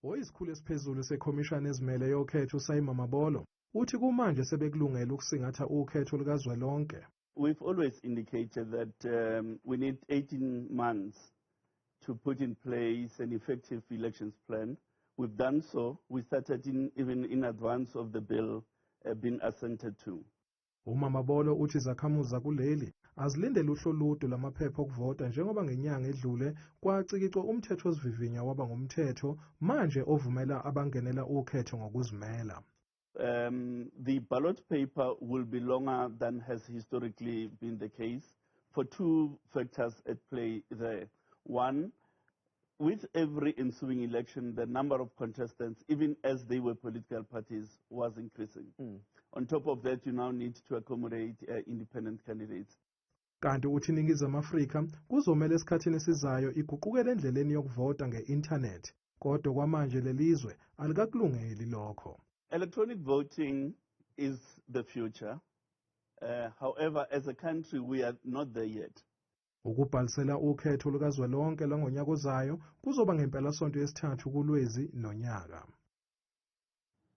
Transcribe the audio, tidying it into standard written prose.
Oyisikhulu esiphezulu sekhomishana ezimele yokhetho uSayimamabolo uthi kumanje sebekulungela ukusingatha ukhetho lukazwelonke. We've always indicated that we need 18 months to put in place an effective elections plan. We've done so. We started even in advance of the bill being assented to. Umamabolo uthi Izakhamuzi Zakuleli azilindele uhlo olude lamaphepha okuvota njengoba ngenyanga edlule kwacikicwa umthetho osivivinya waba ngumthetho manje ovumela abangenela ukhetho ngokuzimela. The ballot paper will be longer than has historically been the case for two factors at play there. One, with every ensuing election, the number of contestants, even as they were political parties, was increasing. On top of that, you now need to accommodate independent candidates. Kanti uthi iNingizimu Afrika kuzomela esikhathini esizayo iguqukele endleleni yokuvota nge-internet, kodwa kwamanje lelizwe alikakulungeli lokho. Electronic voting is the future. However, as a country, we are not there yet. Ukubhalisela ukhetho lukazwelonke lwangonyaka ozayo kuzoba ngempelasonto yesithathu kuLwezi nonyaka.